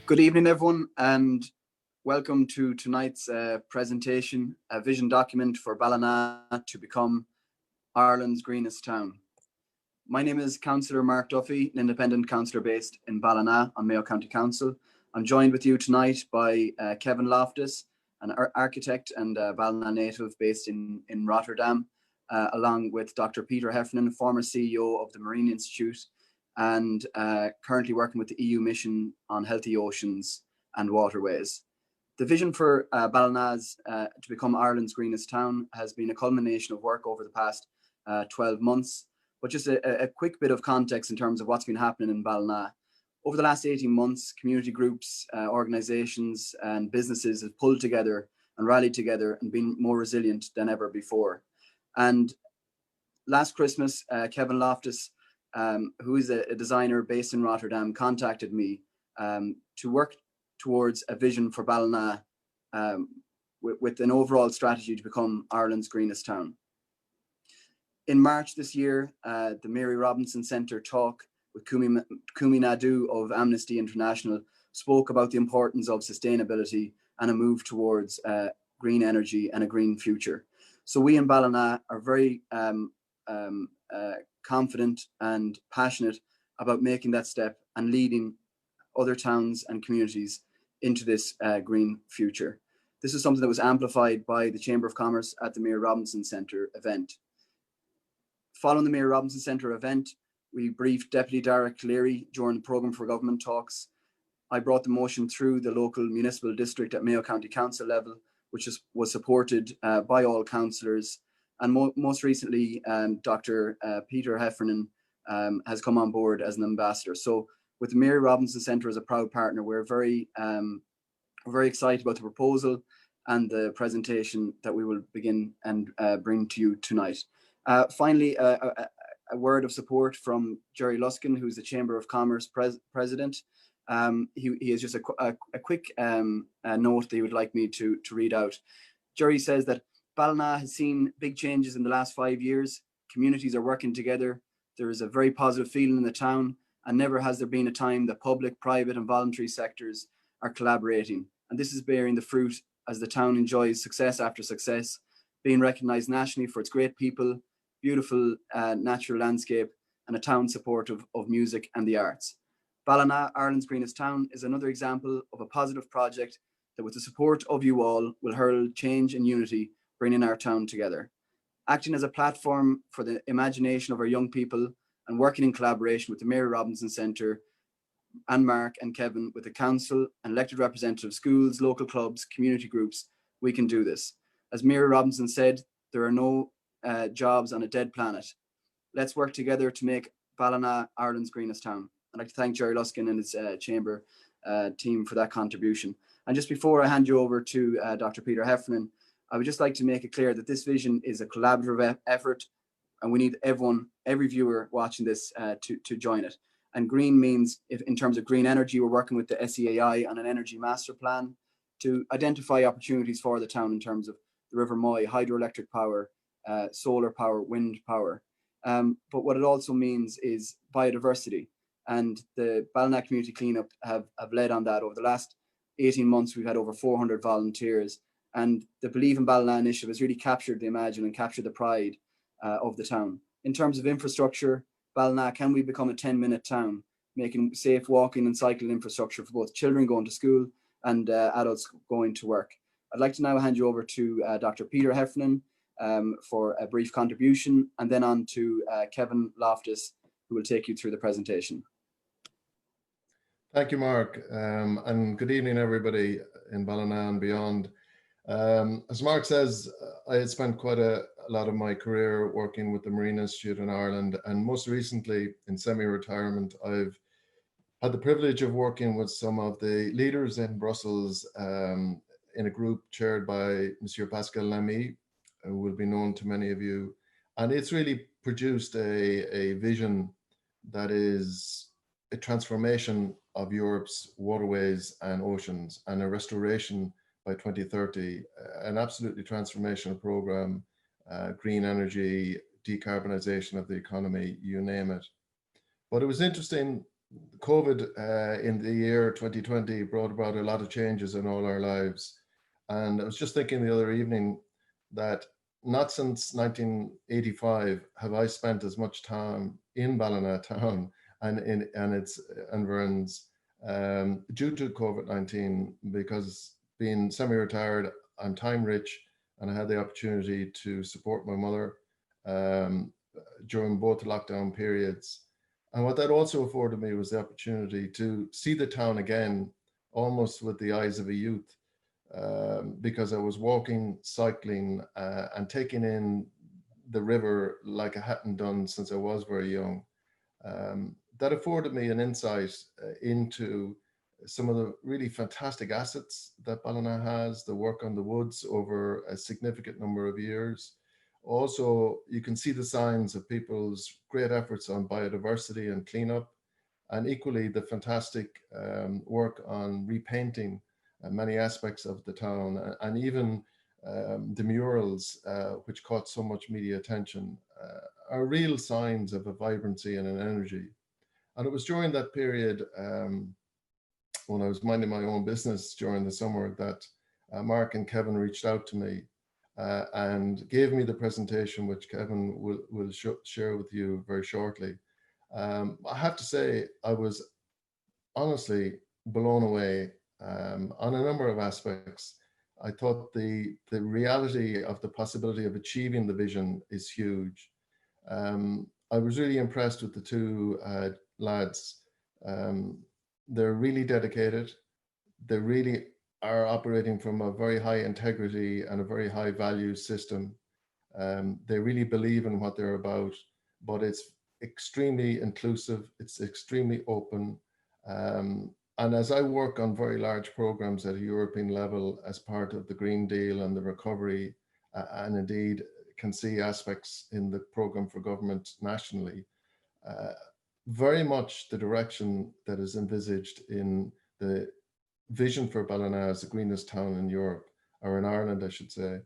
Good evening, everyone, and welcome to tonight's presentation, a vision document for Ballina to become Ireland's greenest town. My name is Councillor Mark Duffy, an independent councillor based in Ballina on Mayo County Council. I'm joined with you tonight by Kevin Loftus, an architect and Ballina native based in Rotterdam, along with Dr. Peter Heffernan, former CEO of the Marine Institute and currently working with the EU mission on healthy oceans and waterways. The vision for Ballina's to become Ireland's greenest town has been a culmination of work over the past 12 months. But just a quick bit of context in terms of what's been happening in Ballina. Over the last 18 months, community groups, organisations and businesses have pulled together and rallied together and been more resilient than ever before. And last Christmas, Kevin Loftus, who is a designer based in Rotterdam, contacted me to work towards a vision for Ballina with an overall strategy to become Ireland's greenest town. In March this year, the Mary Robinson Centre talk with Kumi Nadu of Amnesty International spoke about the importance of sustainability and a move towards green energy and a green future. So we in Ballina are very confident and passionate about making that step and leading other towns and communities into this green future. This is something that was amplified by the Chamber of Commerce at the Mary Robinson Centre event. Following the Mary Robinson Centre event, we briefed Deputy Derek Cllr during the Programme for Government talks. I brought the motion through the local municipal district at Mayo County Council level, which was supported by all councillors. And most recently, Dr. Peter Heffernan has come on board as an ambassador. So with the Mary Robinson Centre as a proud partner, we're very excited about the proposal and the presentation that we will begin and bring to you tonight. Finally, a word of support from Jerry Luskin, who's the Chamber of Commerce president. He has just a quick note that he would like me to read out. Jerry says that Ballina has seen big changes in the last 5 years. Communities are working together. There is a very positive feeling in the town, and never has there been a time that public, private and voluntary sectors are collaborating. And this is bearing the fruit as the town enjoys success after success, being recognised nationally for its great people, beautiful natural landscape, and a town supportive of music and the arts. Ballina, Ireland's greenest town, is another example of a positive project that, with the support of you all, will herald change and unity, bringing our town together. Acting as a platform for the imagination of our young people and working in collaboration with the Mary Robinson Centre and Mark and Kevin, with the council and elected representatives, schools, local clubs, community groups, we can do this. As Mary Robinson said, there are no jobs on a dead planet. Let's work together to make Ballina Ireland's greenest town. I'd like to thank Jerry Luskin and his chamber team for that contribution. And just before I hand you over to Dr. Peter Heffernan, I would just like to make it clear that this vision is a collaborative effort, and we need everyone, every viewer watching this to join it. And green means, in terms of green energy, we're working with the SEAI on an energy master plan to identify opportunities for the town in terms of the River Moy, hydroelectric power, solar power, wind power. But what it also means is biodiversity. And the Ballina Community Cleanup have led on that. Over the last 18 months, we've had over 400 volunteers. And the Believe in Ballina initiative has really captured the imagine and captured the pride of the town. In terms of infrastructure, Ballina, can we become a 10-minute town, making safe walking and cycling infrastructure for both children going to school and adults going to work? I'd like to now hand you over to Dr. Peter Heffernan for a brief contribution, and then on to Kevin Loftus, who will take you through the presentation. Thank you, Mark, and good evening, everybody in Ballina and beyond. As Mark says, I had spent quite a lot of my career working with the Marine Institute in Ireland, and most recently in semi-retirement, I've had the privilege of working with some of the leaders in Brussels in a group chaired by Monsieur Pascal Lamy, who will be known to many of you. And it's really produced a vision that is a transformation of Europe's waterways and oceans, and a restoration by 2030, an absolutely transformational program, green energy, decarbonisation of the economy, you name it. But it was interesting COVID in the year 2020 brought about a lot of changes in all our lives. And I was just thinking the other evening that not since 1985 have I spent as much time in Ballina town and its environs due to COVID-19, because being semi-retired, I'm time rich, and I had the opportunity to support my mother during both lockdown periods. And what that also afforded me was the opportunity to see the town again, almost with the eyes of a youth, because I was walking, cycling, and taking in the river like I hadn't done since I was very young. That afforded me an insight into some of the really fantastic assets that Ballina has, the work on the woods over a significant number of years. Also, you can see the signs of people's great efforts on biodiversity and cleanup, and equally the fantastic work on repainting many aspects of the town, and even the murals, which caught so much media attention, are real signs of a vibrancy and an energy. And it was during that period, when I was minding my own business during the summer, that Mark and Kevin reached out to me and gave me the presentation, which Kevin will share with you very shortly. I have to say, I was honestly blown away on a number of aspects. I thought the reality of the possibility of achieving the vision is huge. I was really impressed with the two lads. They're really dedicated. They really are operating from a very high integrity and a very high value system. They really believe in what they're about, but it's extremely inclusive. It's extremely open. And as I work on very large programs at a European level as part of the Green Deal and the recovery, and indeed can see aspects in the program for government nationally, very much the direction that is envisaged in the vision for Ballina as the greenest town in Europe, or in Ireland, I should say,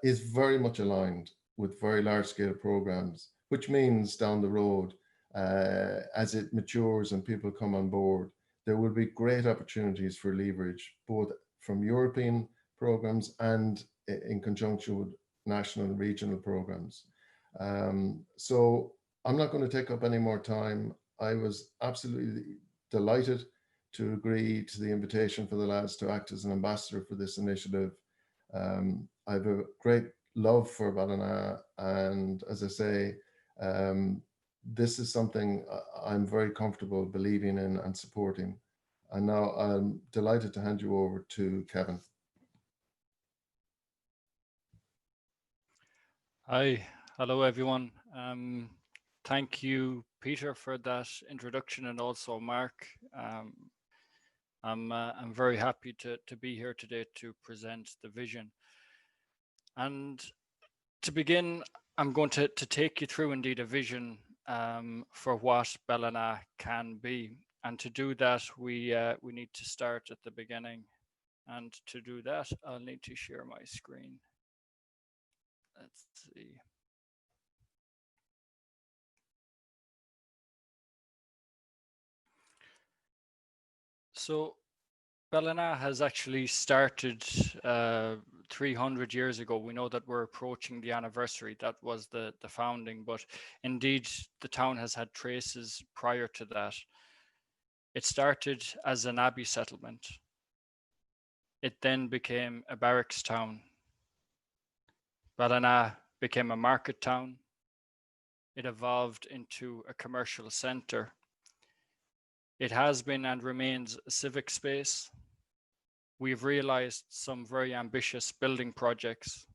is very much aligned with very large scale programs, which means down the road, as it matures and people come on board, there will be great opportunities for leverage, both from European programs and in conjunction with national and regional programs. So I'm not going to take up any more time. I was absolutely delighted to agree to the invitation for the lads to act as an ambassador for this initiative. I have a great love for Ballina, and as I say, this is something I'm very comfortable believing in and supporting. And now I'm delighted to hand you over to Kevin. Hi, hello everyone. Thank you, Peter, for that introduction, and also Mark. I'm very happy to be here today to present the vision. And to begin, I'm going to take you through indeed a vision for what Ballina can be. And to do that, we need to start at the beginning. And to do that, I'll need to share my screen. Let's see. So Ballina has actually started 300 years ago. We know that we're approaching the anniversary. That was the founding, but indeed the town has had traces prior to that. It started as an abbey settlement. It then became a barracks town. Ballina became a market town. It evolved into a commercial centre. It has been and remains a civic space. We've realized some very ambitious building projects.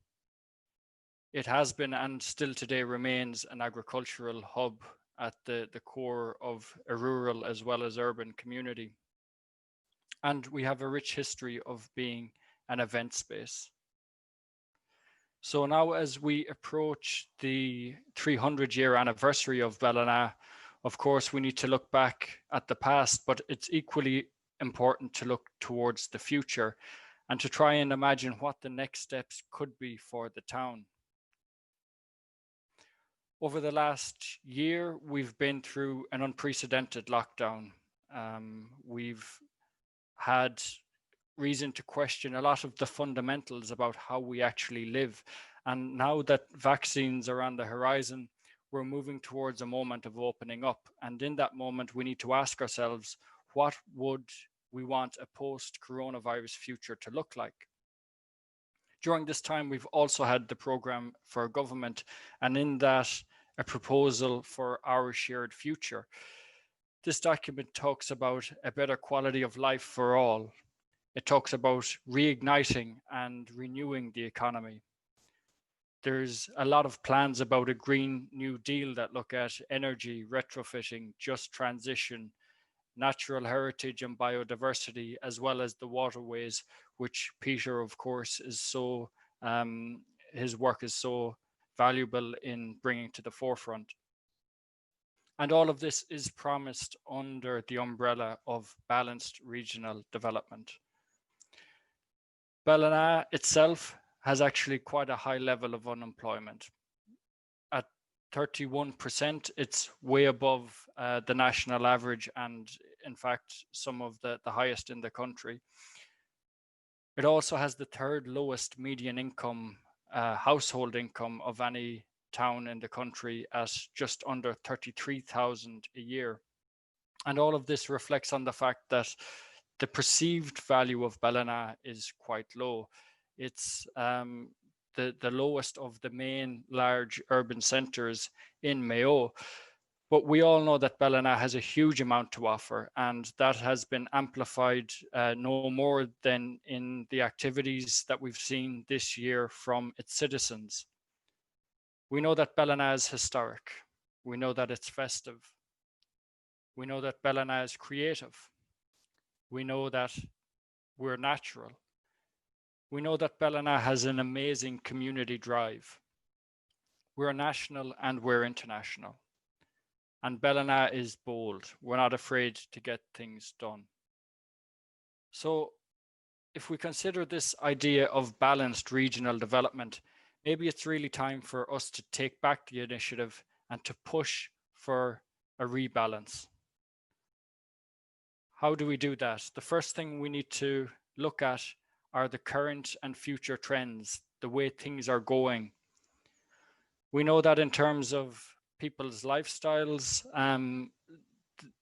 It has been and still today remains an agricultural hub at the core of a rural as well as urban community. And we have a rich history of being an event space. So now as we approach the 300-year anniversary of Ballina, of course, we need to look back at the past, but it's equally important to look towards the future and to try and imagine what the next steps could be for the town. Over the last year, we've been through an unprecedented lockdown. We've had reason to question a lot of the fundamentals about how we actually live. And now that vaccines are on the horizon, we're moving towards a moment of opening up. And in that moment, we need to ask ourselves, what would we want a post-coronavirus future to look like? During this time, we've also had the programme for government, and in that, a proposal for our shared future. This document talks about a better quality of life for all. It talks about reigniting and renewing the economy. There's a lot of plans about a Green New Deal that look at energy, retrofitting, just transition, natural heritage and biodiversity, as well as the waterways, which Peter, of course, is so, his work is so valuable in bringing to the forefront. And all of this is promised under the umbrella of balanced regional development. Ballina itself has actually quite a high level of unemployment. At 31%, it's way above the national average, and in fact, some of the highest in the country. It also has the third lowest median income, household income of any town in the country at just under 33,000 a year. And all of this reflects on the fact that the perceived value of Ballina is quite low. It's the lowest of the main large urban centres in Mayo. But we all know that Ballina has a huge amount to offer, and that has been amplified no more than in the activities that we've seen this year from its citizens. We know that Ballina is historic. We know that it's festive. We know that Ballina is creative. We know that we're natural. We know that Ballina has an amazing community drive. We're national and we're international. And Ballina is bold. We're not afraid to get things done. So if we consider this idea of balanced regional development, maybe it's really time for us to take back the initiative and to push for a rebalance. How do we do that? The first thing we need to look at are the current and future trends, the way things are going. We know that in terms of people's lifestyles,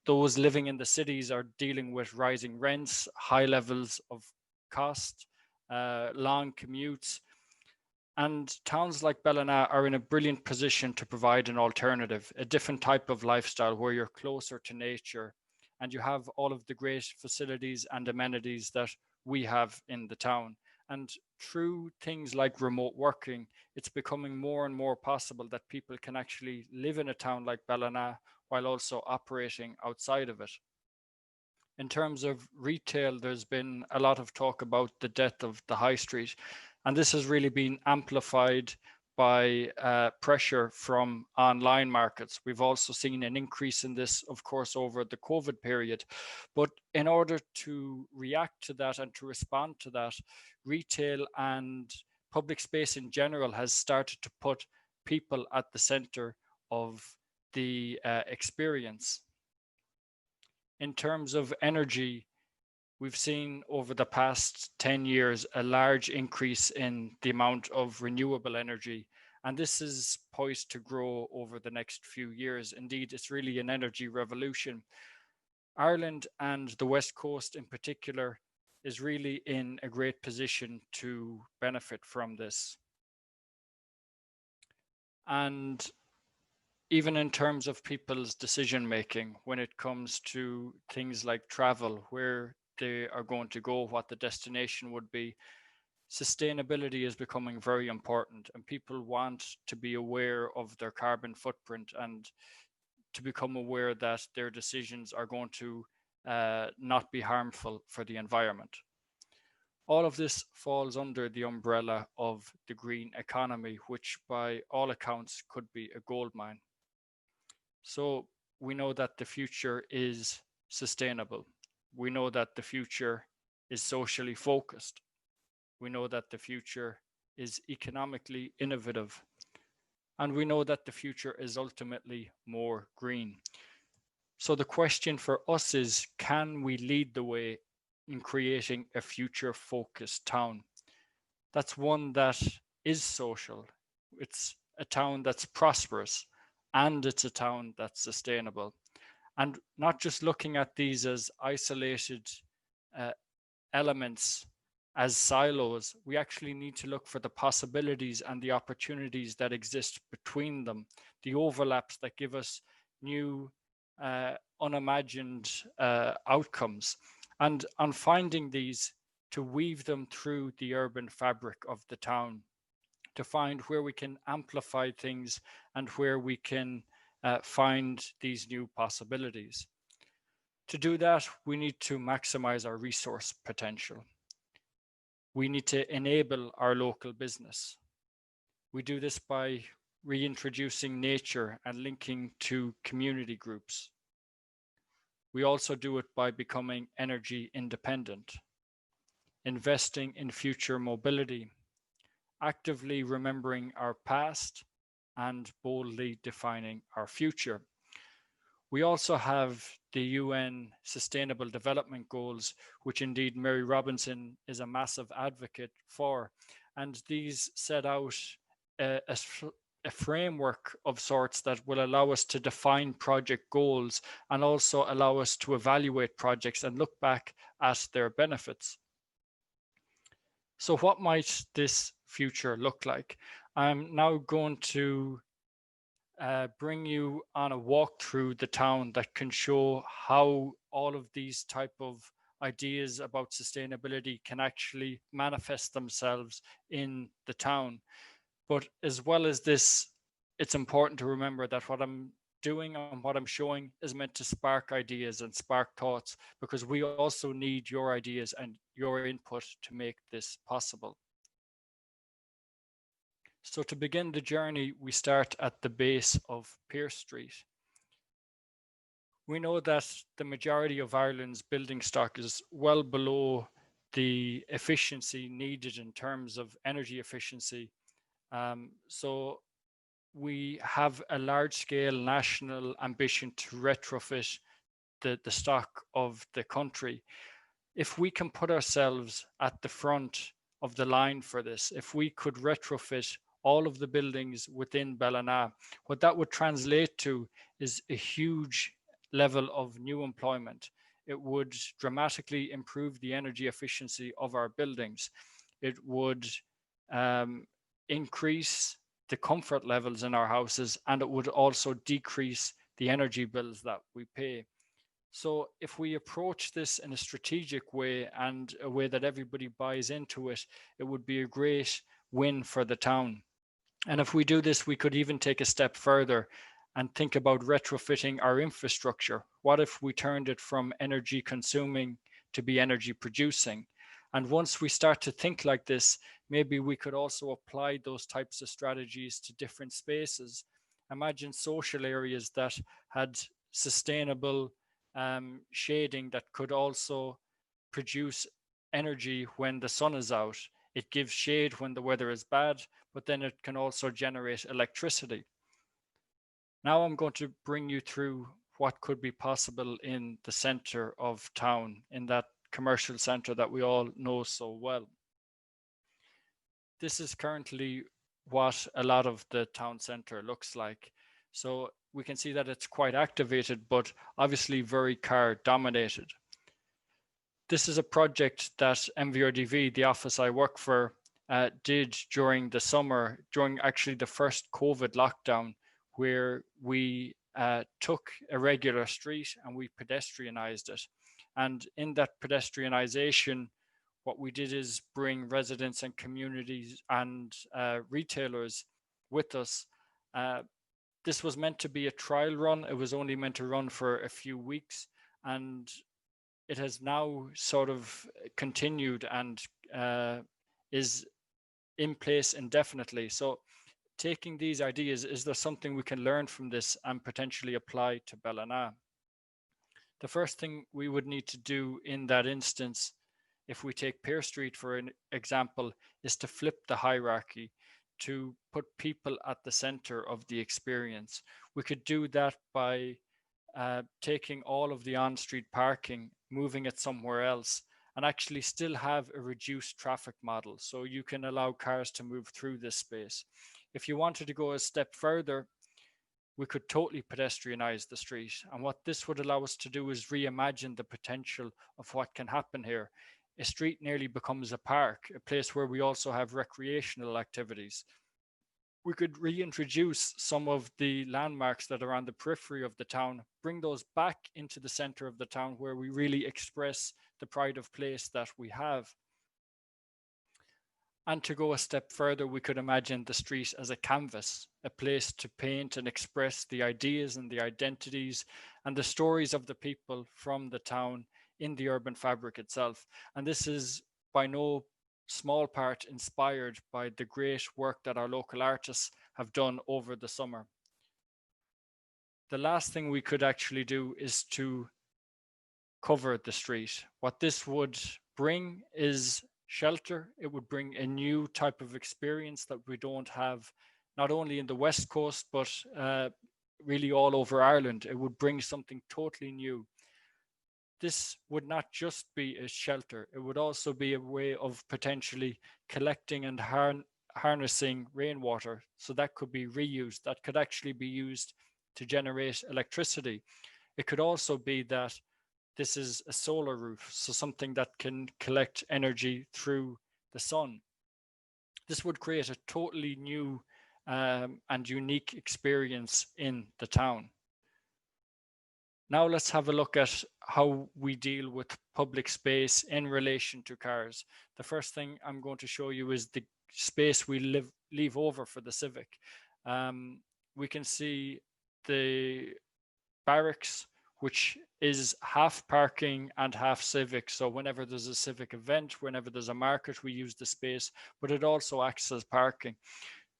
those living in the cities are dealing with rising rents, high levels of cost, long commutes. And towns like Ballina are in a brilliant position to provide an alternative, a different type of lifestyle where you're closer to nature and you have all of the great facilities and amenities that we have in the town. And through things like remote working, it's becoming more and more possible that people can actually live in a town like Ballina while also operating outside of it. In terms of retail, there's been a lot of talk about the death of the high street, and this has really been amplified by pressure from online markets. We've also seen an increase in this, of course, over the COVID period. But in order to react to that and to respond to that, retail and public space in general has started to put people at the center of the experience. In terms of energy, we've seen over the past 10 years a large increase in the amount of renewable energy, and this is poised to grow over the next few years. Indeed, it's really an energy revolution. Ireland and the West Coast in particular is really in a great position to benefit from this. And even in terms of people's decision making, when it comes to things like travel, where they are going to go, what the destination would be, sustainability is becoming very important, and people want to be aware of their carbon footprint and to become aware that their decisions are going to not be harmful for the environment. All of this falls under the umbrella of the green economy, which by all accounts could be a goldmine. So we know that the future is sustainable. We know that the future is socially focused. We know that the future is economically innovative. and we know that the future is ultimately more green. So the question for us is, can we lead the way in creating a future-focused town? That's one that is social. It's a town that's prosperous, and it's a town that's sustainable. And not just looking at these as isolated elements, as silos, we actually need to look for the possibilities and the opportunities that exist between them, the overlaps that give us new, unimagined outcomes. And on finding these, to weave them through the urban fabric of the town, to find where we can amplify things and where we can find these new possibilities. To do that, we need to maximize our resource potential. We need to enable our local business. We do this by reintroducing nature and linking to community groups. We also do it by becoming energy independent, investing in future mobility, actively remembering our past, and boldly defining our future. We also have the UN Sustainable Development Goals, which indeed Mary Robinson is a massive advocate for. And these set out a framework of sorts that will allow us to define project goals and also allow us to evaluate projects and look back at their benefits. So what might this future look like? I'm now going to bring you on a walk through the town that can show how all of these type of ideas about sustainability can actually manifest themselves in the town. But as well as this, it's important to remember that what I'm doing and what I'm showing is meant to spark ideas and spark thoughts, because we also need your ideas and your input to make this possible. So to begin the journey, we start at the base of Pearse Street. We know that the majority of Ireland's building stock is well below the efficiency needed in terms of energy efficiency. So we have a large-scale national ambition to retrofit the stock of the country. If we can put ourselves at the front of the line for this, if we could retrofit all of the buildings within Ballina, what that would translate to is a huge level of new employment. It would dramatically improve the energy efficiency of our buildings. It would increase the comfort levels in our houses, and it would also decrease the energy bills that we pay. So if we approach this in a strategic way and a way that everybody buys into it, it would be a great win for the town. And if we do this, we could even take a step further and think about retrofitting our infrastructure. What if we turned it from energy consuming to be energy producing? And once we start to think like this, maybe we could also apply those types of strategies to different spaces. Imagine social areas that had sustainable shading that could also produce energy when the sun is out. It gives shade when the weather is bad, but then it can also generate electricity. Now I'm going to bring you through what could be possible in the center of town, in that commercial center that we all know so well. This is currently what a lot of the town center looks like. So we can see that it's quite activated, but obviously very car dominated. This is a project that MVRDV, the office I work for, did during the summer, during actually the first COVID lockdown, where we took a regular street and we pedestrianized it. And in that pedestrianization, what we did is bring residents and communities and retailers with us. This was meant to be a trial run. It was only meant to run for a few weeks, and it has now sort of continued and is in place indefinitely. So taking these ideas, is there something we can learn from this and potentially apply to Ballina? The first thing we would need to do in that instance, if we take Pearse Street for an example, is to flip the hierarchy. to put people at the center of the experience. We could do that by taking all of the on-street parking, moving it somewhere else, and actually still have a reduced traffic model. So you can allow cars to move through this space. If you wanted to go a step further, we could totally pedestrianize the street. And what this would allow us to do is reimagine the potential of what can happen here. A street nearly becomes a park, a place where we also have recreational activities. We could reintroduce some of the landmarks that are on the periphery of the town, bring those back into the center of the town where we really express the pride of place that we have. And to go a step further, we could imagine the street as a canvas, a place to paint and express the ideas and the identities and the stories of the people from the town in the urban fabric itself. And this is by no small part inspired by the great work that our local artists have done over the summer. The last thing we could actually do is to cover the street. What this would bring is shelter. It would bring a new type of experience that we don't have, not only in the West Coast, but really all over Ireland. It would bring something totally new. This would not just be a shelter. It would also be a way of potentially collecting and harnessing rainwater. So that could be reused. That could actually be used to generate electricity. It could also be that this is a solar roof, so something that can collect energy through the sun. This would create a totally new and unique experience in the town. Now let's have a look at how we deal with public space in relation to cars. The first thing I'm going to show you is the space we leave over for the Civic. We can see the barracks, which is half parking and half civic. So whenever there's a civic event, whenever there's a market, we use the space, but it also acts as parking.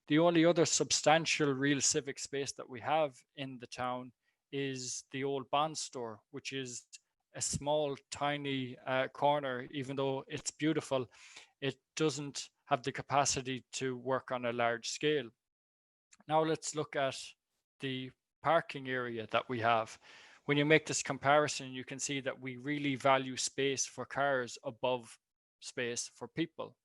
The only other substantial real civic space that we have in the town is the old bond store, which is a small, tiny corner. Even though it's beautiful, it doesn't have the capacity to work on a large scale. Now let's look at the parking area that we have. When you make this comparison, you can see that we really value space for cars above space for people.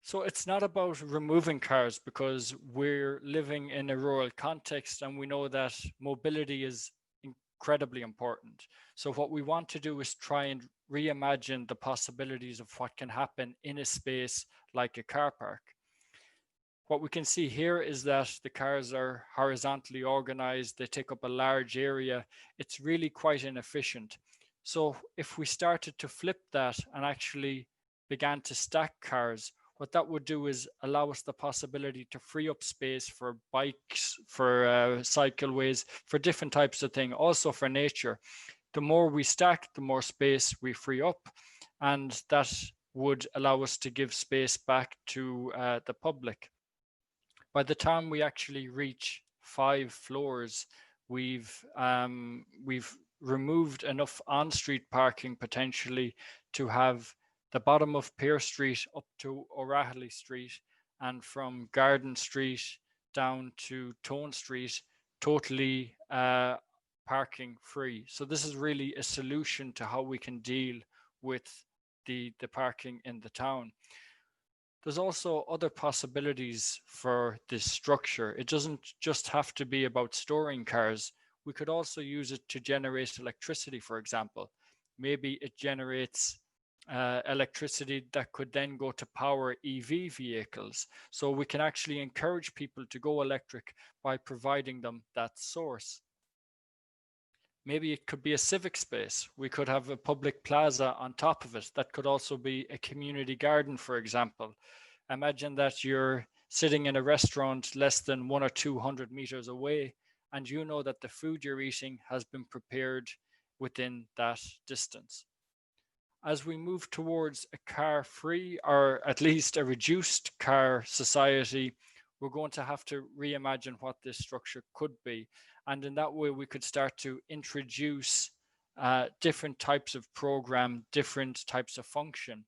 So it's not about removing cars, because we're living in a rural context and we know that mobility is incredibly important. So what we want to do is try and reimagine the possibilities of what can happen in a space like a car park. What we can see here is that the cars are horizontally organized. They take up a large area. It's really quite inefficient. So if we started to flip that and actually began to stack cars, what that would do is allow us the possibility to free up space for bikes, for cycleways, for different types of things, also for nature. The more we stack, the more space we free up, and that would allow us to give space back to the public. By the time we actually reach 5 floors, we've removed enough on-street parking potentially to have the bottom of Pearse Street up to O'Rahilly Street, and from Garden Street down to Tone Street totally parking free. So this is really a solution to how we can deal with the parking in the town. There's also other possibilities for this structure. It doesn't just have to be about storing cars. We could also use it to generate electricity, for example. Maybe it generates electricity that could then go to power EV vehicles. So we can actually encourage people to go electric by providing them that source. Maybe it could be a civic space. We could have a public plaza on top of it. That could also be a community garden, for example. Imagine that you're sitting in a restaurant less than 100 or 200 meters away, and you know that the food you're eating has been prepared within that distance. As we move towards a car-free, or at least a reduced car society, we're going to have to reimagine what this structure could be. And in that way, we could start to introduce different types of program, different types of function.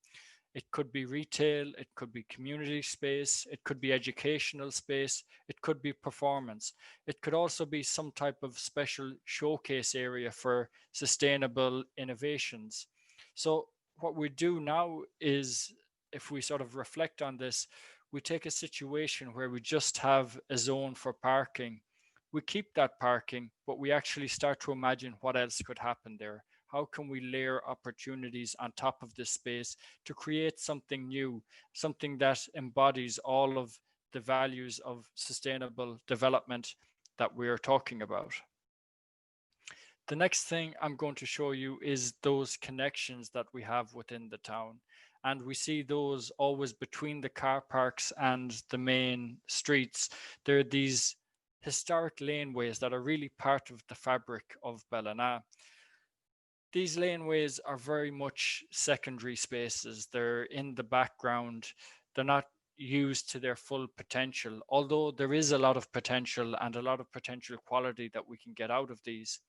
It could be retail, it could be community space, it could be educational space, it could be performance. It could also be some type of special showcase area for sustainable innovations. So what we do now is, if we sort of reflect on this, we take a situation where we just have a zone for parking. We keep that parking, but we actually start to imagine what else could happen there. How can we layer opportunities on top of this space to create something new, something that embodies all of the values of sustainable development that we are talking about? The next thing I'm going to show you is those connections that we have within the town. And we see those always between the car parks and the main streets. There are these historic laneways that are really part of the fabric of Ballina. These laneways are very much secondary spaces. They're in the background. They're not used to their full potential, although there is a lot of potential and a lot of potential quality that we can get out of these.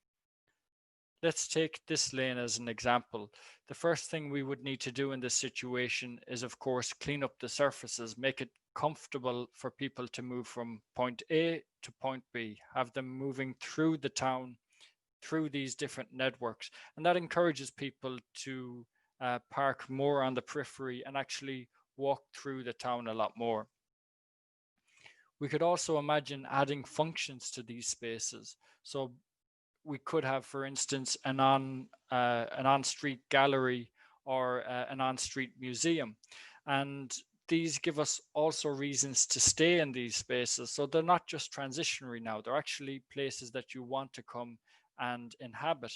Let's take this lane as an example. The first thing we would need to do in this situation is, of course, clean up the surfaces, make it comfortable for people to move from point A to point B, have them moving through the town, through these different networks. And that encourages people to park more on the periphery and actually walk through the town a lot more. We could also imagine adding functions to these spaces. So we could have, for instance, an on-street gallery or an on-street museum. And these give us also reasons to stay in these spaces. So they're not just transitionary now, they're actually places that you want to come and inhabit.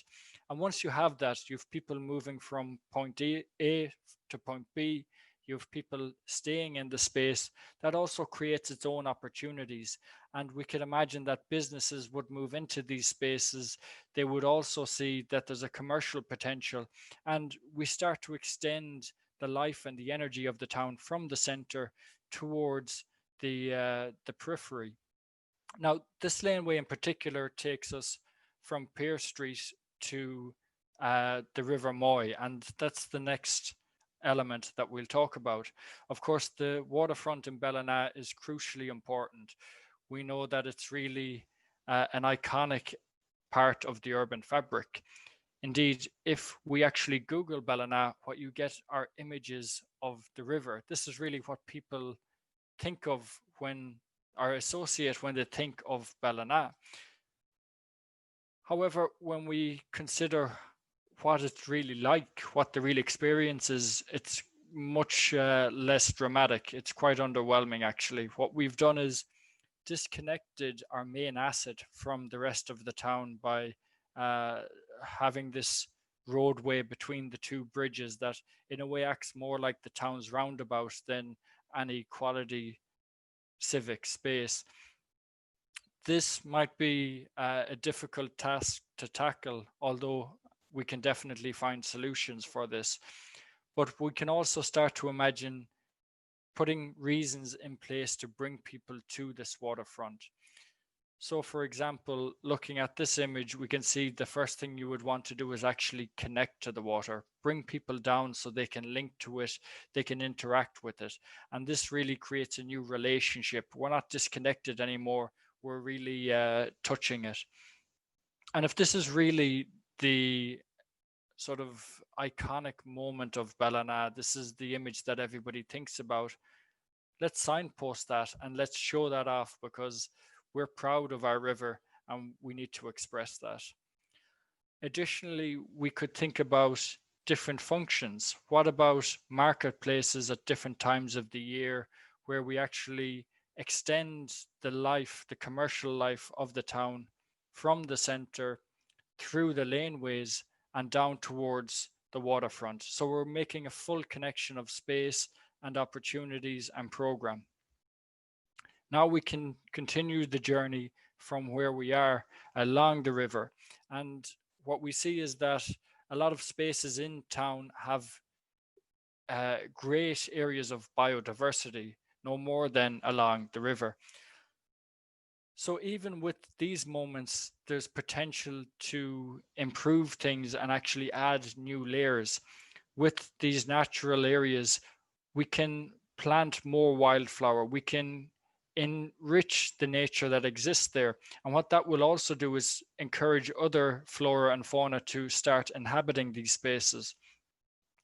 And once you have that, you have people moving from point A to point B, you have people staying in the space. That also creates its own opportunities. And we could imagine that businesses would move into these spaces. They would also see that there's a commercial potential. And we start to extend the life and the energy of the town from the center towards the periphery. Now, this laneway in particular takes us from Pearse Street to the River Moy, and that's the next element that we'll talk about. Of course, the waterfront in Ballina is crucially important. We know that it's really an iconic part of the urban fabric. Indeed, if we actually Google Ballina, what you get are images of the river. This is really what people think of or associate when they think of Ballina. However, when we consider what it's really like, what the real experience is, it's much less dramatic. It's quite underwhelming, actually. What we've done is disconnected our main asset from the rest of the town by having this roadway between the two bridges that in a way acts more like the town's roundabout than any quality civic space. This might be a difficult task to tackle, although we can definitely find solutions for this. But we can also start to imagine putting reasons in place to bring people to this waterfront. So for example, looking at this image, we can see the first thing you would want to do is actually connect to the water, bring people down so they can link to it, they can interact with it. And this really creates a new relationship. We're not disconnected anymore, we're really touching it. And if this is really the sort of iconic moment of Ballina, this is the image that everybody thinks about, let's signpost that and let's show that off, because we're proud of our river and we need to express that. Additionally, we could think about different functions. What about marketplaces at different times of the year where we actually extend the life, the commercial life of the town from the center through the laneways and down towards the waterfront. So we're making a full connection of space and opportunities and program. Now we can continue the journey from where we are along the river. And what we see is that a lot of spaces in town have great areas of biodiversity, no more than along the river. So even with these moments, there's potential to improve things and actually add new layers. With these natural areas, we can plant more wildflower, we can enrich the nature that exists there. And what that will also do is encourage other flora and fauna to start inhabiting these spaces.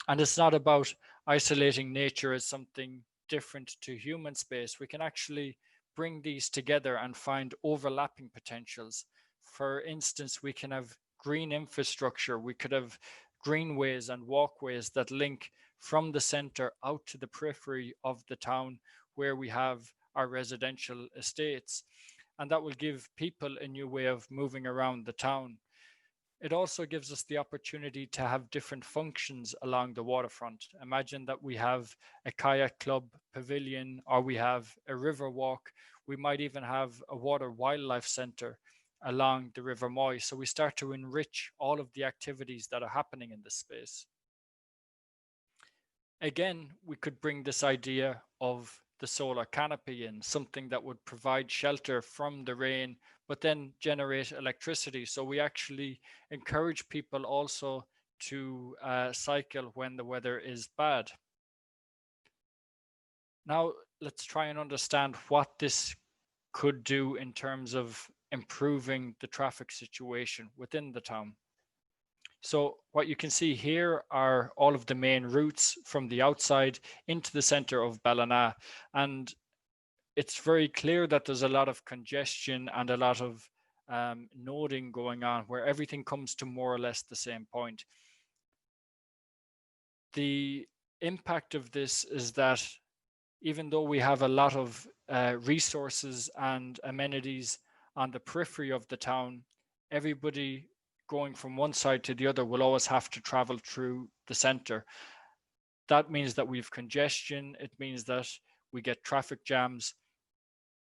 And it's not about isolating nature as something different to human space. We can actually bring these together and find overlapping potentials. For instance, we can have green infrastructure. We could have greenways and walkways that link from the center out to the periphery of the town where we have our residential estates. And that will give people a new way of moving around the town. It also gives us the opportunity to have different functions along the waterfront. Imagine that we have a kayak club pavilion, or we have a river walk. We might even have a water wildlife center along the River Moy. So we start to enrich all of the activities that are happening in this space. Again, we could bring this idea of the solar canopy in, something that would provide shelter from the rain, but then generate electricity. So we actually encourage people also to cycle when the weather is bad. Now, let's try and understand what this could do in terms of improving the traffic situation within the town. So what you can see here are all of the main routes from the outside into the center of Ballina. And it's very clear that there's a lot of congestion and a lot of noding going on where everything comes to more or less the same point. The impact of this is that even though we have a lot of resources and amenities on the periphery of the town, everybody going from one side to the other will always have to travel through the center. That means that we have congestion. It means that we get traffic jams,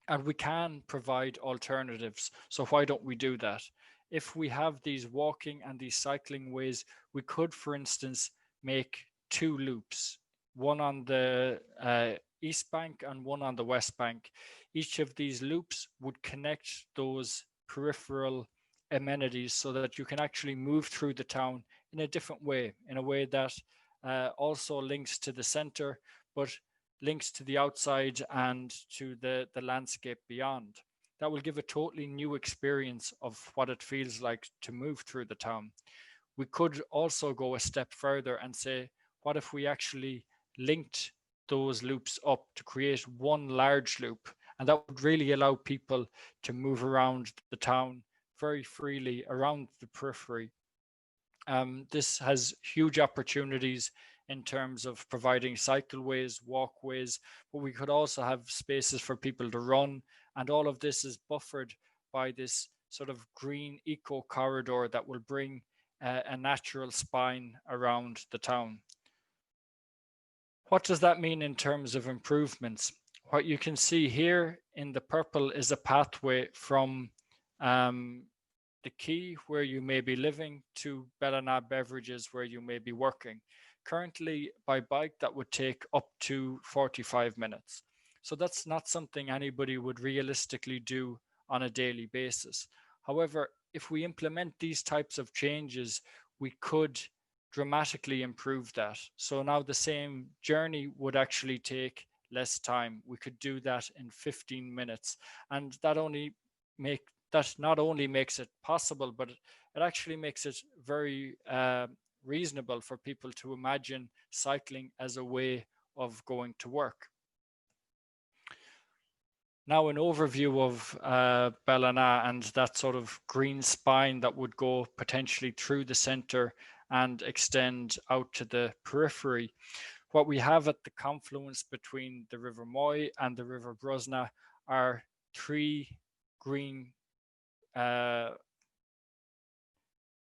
and we can provide alternatives. So why don't we do that? If we have these walking and these cycling ways, we could, for instance, make 2 loops, one on the east bank and one on the west bank. Each of these loops would connect those peripheral amenities so that you can actually move through the town in a different way, in a way that also links to the center, but links to the outside and to the landscape beyond. That will give a totally new experience of what it feels like to move through the town. We could also go a step further and say, what if we actually linked those loops up to create one large loop? And that would really allow people to move around the town very freely around the periphery. This has huge opportunities in terms of providing cycleways, walkways, but we could also have spaces for people to run. And all of this is buffered by this sort of green eco corridor that will bring a natural spine around the town. What does that mean in terms of improvements? What you can see here in the purple is a pathway from the quay where you may be living to Ballina Beverages where you may be working. Currently, by bike, that would take up to 45 minutes. So that's not something anybody would realistically do on a daily basis. However, if we implement these types of changes, we could dramatically improve that. So now the same journey would actually take less time. We could do that in 15 minutes. And that not only makes it possible, but it actually makes it very reasonable for people to imagine cycling as a way of going to work. Now an overview of Ballina and that sort of green spine that would go potentially through the center and extend out to the periphery. What we have at the confluence between the River Moy and the River Brusna are 3 green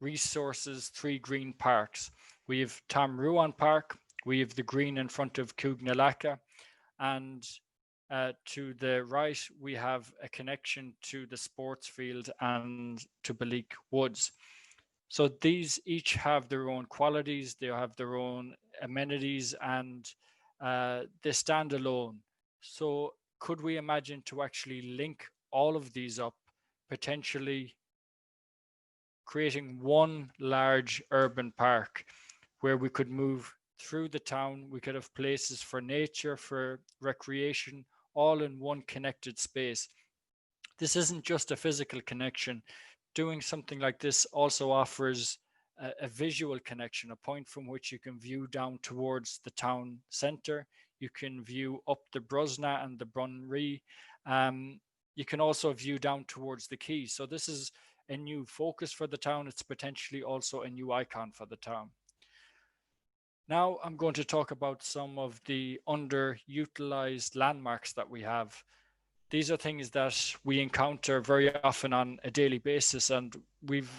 resources, 3 green parks. We have Tom Ruan Park, we have the green in front of Cúgnalacha, and to the right, we have a connection to the sports field and to Balik Woods. So these each have their own qualities, they have their own amenities, and they stand alone. So could we imagine to actually link all of these up, potentially creating one large urban park where we could move through the town. We could have places for nature, for recreation, all in one connected space. This isn't just a physical connection. Doing something like this also offers a visual connection, a point from which you can view down towards the town centre. You can view up the Brusna and the Brunree. You can also view down towards the quay. So this is a new focus for the town. It's potentially also a new icon for the town. Now I'm going to talk about some of the underutilized landmarks that we have. These are things that we encounter very often on a daily basis, and we've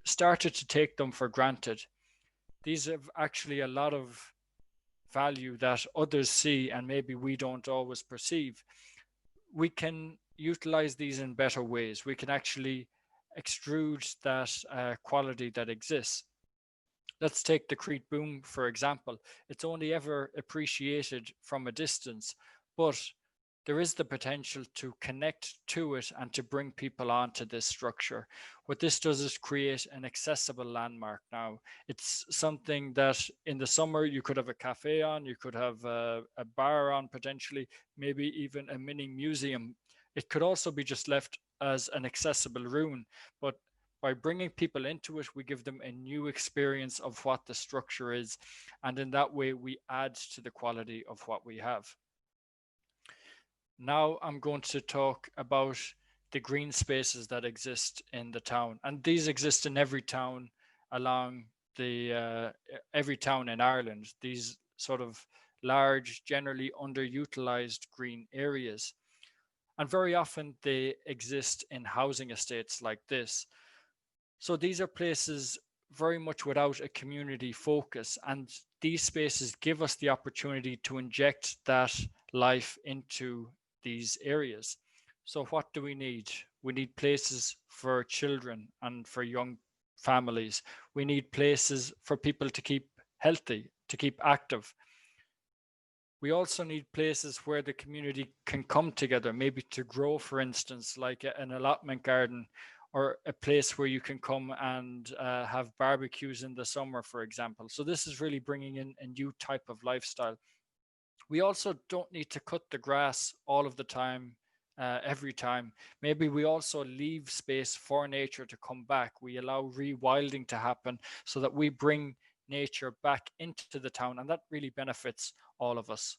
started to take them for granted. These have actually a lot of value that others see and maybe we don't always perceive. We can utilize these in better ways. We can actually extrude that quality that exists. Let's take the Crete Boom, for example. It's only ever appreciated from a distance, but there is the potential to connect to it and to bring people onto this structure. What this does is create an accessible landmark now. It's something that in the summer you could have a cafe on, you could have a bar on potentially, maybe even a mini museum. It could also be just left as an accessible ruin, but by bringing people into it, we give them a new experience of what the structure is. And in that way, we add to the quality of what we have. Now I'm going to talk about the green spaces that exist in the town. And these exist in every town along every town in Ireland. These sort of large, generally underutilized green areas. And very often they exist in housing estates like this. So these are places very much without a community focus, and these spaces give us the opportunity to inject that life into these areas. So what do we need? We need places for children and for young families. We need places for people to keep healthy, to keep active. We also need places where the community can come together, maybe to grow, for instance, like an allotment garden, or a place where you can come and have barbecues in the summer, for example. So this is really bringing in a new type of lifestyle. We also don't need to cut the grass all of the time, every time. Maybe we also leave space for nature to come back. We allow rewilding to happen so that we bring nature back into the town, and that really benefits all of us.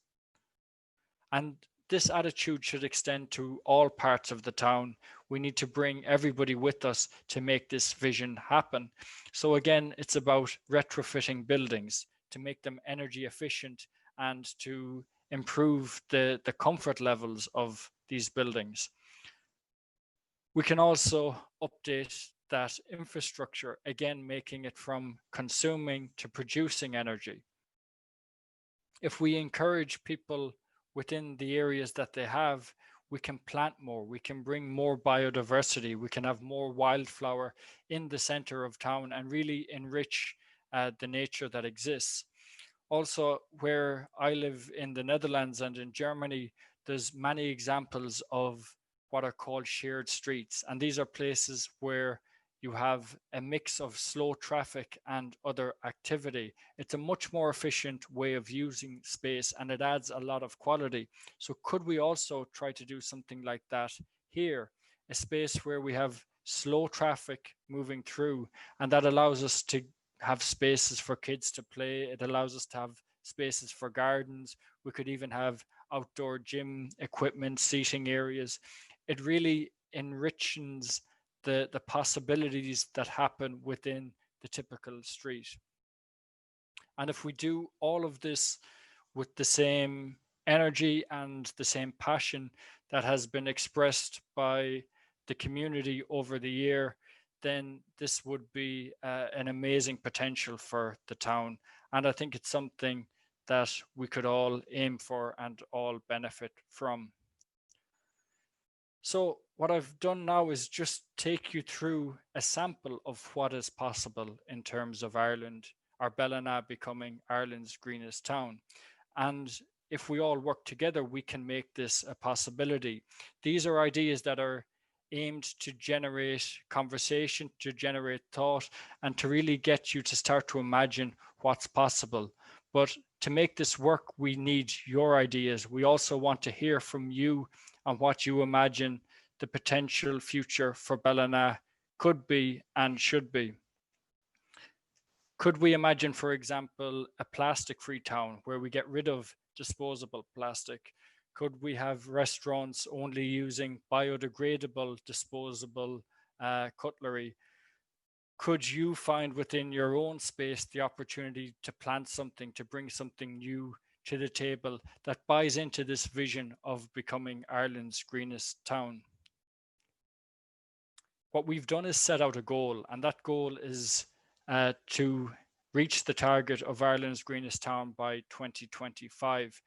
And this attitude should extend to all parts of the town. We need to bring everybody with us to make this vision happen. So again, it's about retrofitting buildings to make them energy efficient and to improve the comfort levels of these buildings. We can also update that infrastructure, again, making it from consuming to producing energy. If we encourage people within the areas that they have, we can plant more, we can bring more biodiversity, we can have more wildflower in the center of town and really enrich the nature that exists. Also, where I live in the Netherlands and in Germany, there's many examples of what are called shared streets. And these are places where you have a mix of slow traffic and other activity. It's a much more efficient way of using space, and it adds a lot of quality. So could we also try to do something like that here? A space where we have slow traffic moving through, and that allows us to have spaces for kids to play. It allows us to have spaces for gardens. We could even have outdoor gym equipment, seating areas. It really enriches the possibilities that happen within the typical street. And if we do all of this with the same energy and the same passion that has been expressed by the community over the year, then this would be an amazing potential for the town. And I think it's something that we could all aim for and all benefit from. So what I've done now is just take you through a sample of what is possible in terms of Ireland, our Ballina becoming Ireland's greenest town. And if we all work together, we can make this a possibility. These are ideas that are aimed to generate conversation, to generate thought, and to really get you to start to imagine what's possible. But to make this work, we need your ideas. We also want to hear from you on what you imagine the potential future for Ballina could be and should be. Could we imagine, for example, a plastic-free town where we get rid of disposable plastic? Could we have restaurants only using biodegradable, disposable cutlery? Could you find within your own space the opportunity to plant something, to bring something new to the table that buys into this vision of becoming Ireland's greenest town? What we've done is set out a goal, and that goal is to reach the target of Ireland's greenest town by 2025.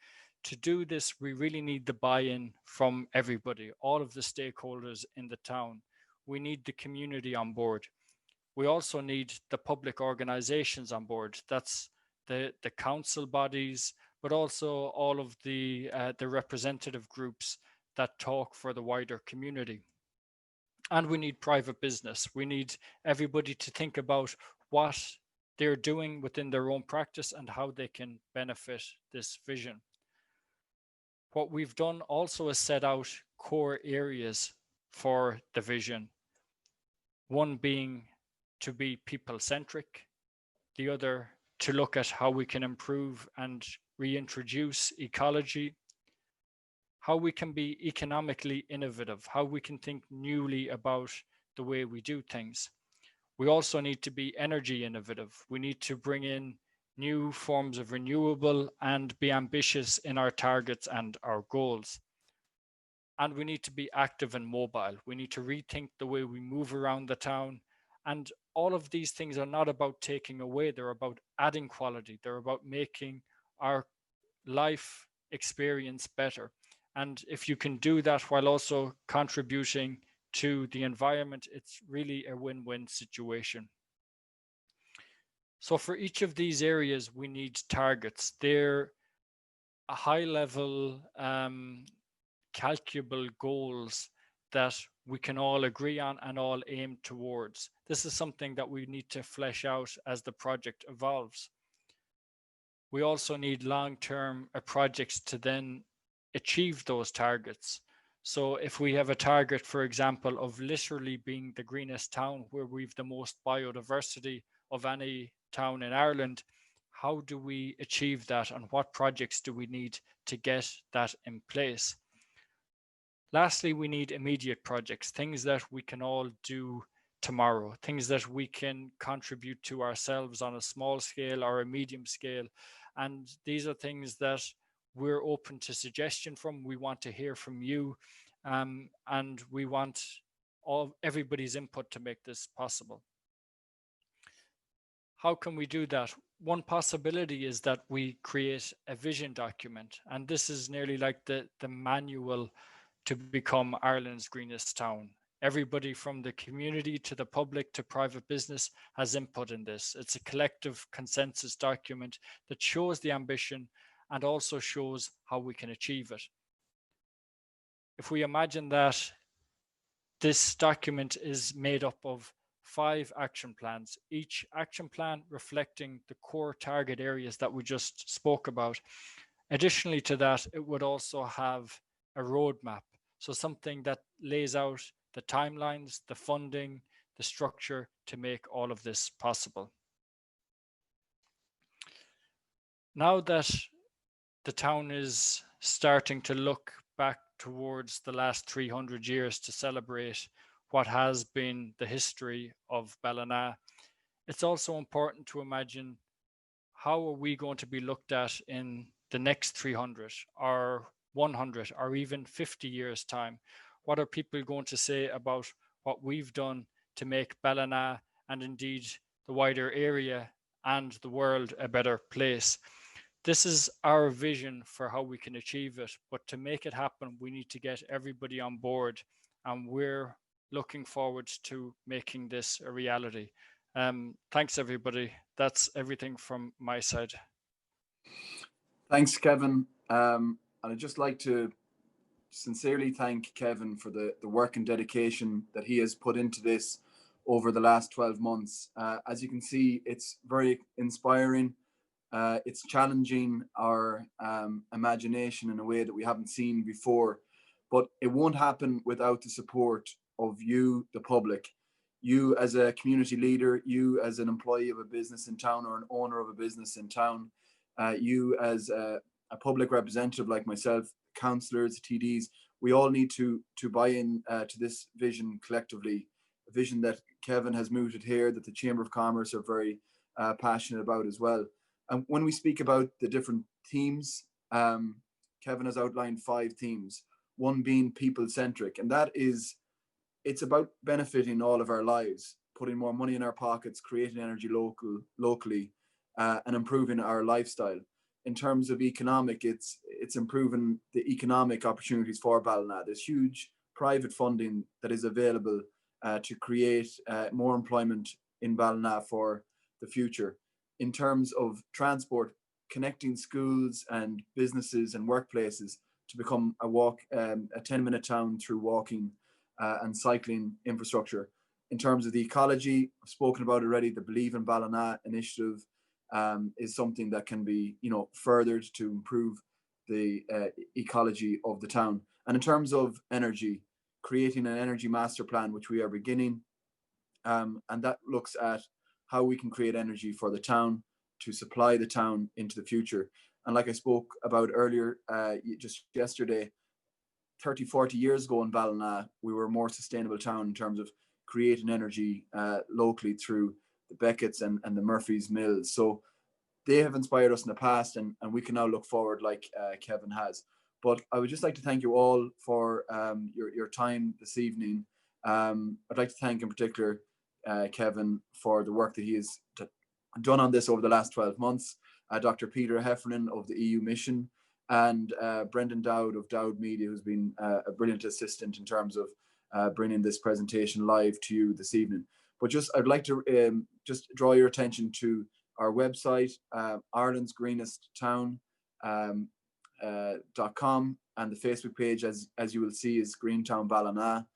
To do this, we really need the buy-in from everybody, all of the stakeholders in the town. We need the community on board. We also need the public organizations on board. That's the council bodies, but also all of the representative groups that talk for the wider community. And we need private business. We need everybody to think about what they're doing within their own practice and how they can benefit this vision. What we've done also is set out core areas for the vision. One being to be people-centric, the other to look at how we can improve and reintroduce ecology, how we can be economically innovative, how we can think newly about the way we do things. We also need to be energy innovative. We need to bring in new forms of renewable and be ambitious in our targets and our goals. And we need to be active and mobile. We need to rethink the way we move around the town. And all of these things are not about taking away, they're about adding quality. They're about making our life experience better. And if you can do that while also contributing to the environment, it's really a win-win situation. So for each of these areas, we need targets. They're a high-level, calculable goals that we can all agree on and all aim towards. This is something that we need to flesh out as the project evolves. We also need long-term projects to then achieve those targets. So if we have a target, for example, of literally being the greenest town where we've the most biodiversity of any town in Ireland, how do we achieve that and what projects do we need to get that in place? Lastly, we need immediate projects, things that we can all do tomorrow, things that we can contribute to ourselves on a small scale or a medium scale. And these are things that we're open to suggestion from. We want to hear from you, and we want everybody's input to make this possible. How can we do that? One possibility is that we create a vision document, and this is nearly like the manual to become Ireland's greenest town. Everybody from the community to the public to private business has input in this. It's a collective consensus document that shows the ambition and also shows how we can achieve it. If we imagine that this document is made up of 5 action plans, each action plan reflecting the core target areas that we just spoke about. Additionally to that, it would also have a roadmap. So something that lays out the timelines, the funding, the structure to make all of this possible. Now that the town is starting to look back towards the last 300 years to celebrate what has been the history of Ballina, it's also important to imagine how are we going to be looked at in the next 300 or 100 or even 50 years time. What are people going to say about what we've done to make Ballina and indeed the wider area and the world a better place? This is our vision for how we can achieve it, but to make it happen, we need to get everybody on board, and we're looking forward to making this a reality. Thanks, everybody. That's everything from my side. Thanks, Kevin. And I'd just like to sincerely thank Kevin for the work and dedication that he has put into this over the last 12 months. As you can see, it's very inspiring. It's challenging our imagination in a way that we haven't seen before, but it won't happen without the support of you, the public. You as a community leader, you as an employee of a business in town or an owner of a business in town, you as a public representative like myself, councillors, TDs, we all need to buy in to this vision collectively, a vision that Kevin has mooted here, that the Chamber of Commerce are very passionate about as well. And when we speak about the different themes, Kevin has outlined 5 themes, one being people-centric, and that is, it's about benefiting all of our lives, putting more money in our pockets, creating energy locally, and improving our lifestyle. In terms of economic, it's improving the economic opportunities for Ballina. There's huge private funding that is available to create more employment in Ballina for the future. In terms of transport, connecting schools and businesses and workplaces to become a 10-minute town through walking and cycling infrastructure. In terms of the ecology, I've spoken about already, the Believe in Ballina initiative is something that can be, furthered to improve the ecology of the town. And in terms of energy, creating an energy master plan, which we are beginning, and that looks at how we can create energy for the town to supply the town into the future. And like I spoke about earlier, just yesterday, 30, 40 years ago in Ballina, we were a more sustainable town in terms of creating energy locally through the Beckett's and the Murphy's mills. So they have inspired us in the past, and we can now look forward like Kevin has. But I would just like to thank you all for your time this evening. I'd like to thank in particular Kevin for the work that he has done on this over the last 12 months, Dr. Peter Heffernan of the EU Mission, and Brendan Dowd of Dowd Media, who's been a brilliant assistant in terms of bringing this presentation live to you this evening. But I'd like to just draw your attention to our website, Ireland's Greenest Town .com, and the Facebook page, as you will see, is Greentown Ballina.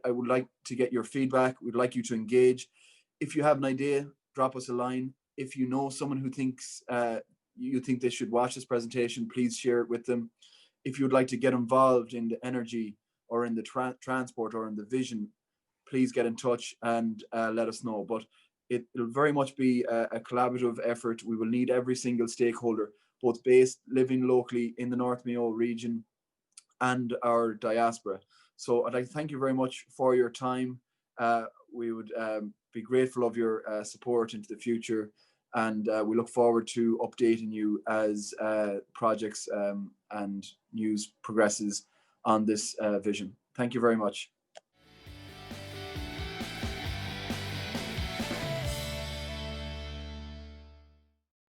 I would like to get your feedback. We'd like you to engage. If you have an idea, drop us a line. If you know someone who thinks you think they should watch this presentation, please share it with them. If you would like to get involved in the energy or in the transport or in the vision, please get in touch and let us know. But it'll very much be a collaborative effort. We will need every single stakeholder, both living locally in the North Mayo region and our diaspora. So I'd like to thank you very much for your time. We would be grateful of your support into the future, and we look forward to updating you as projects and news progresses on this vision. Thank you very much.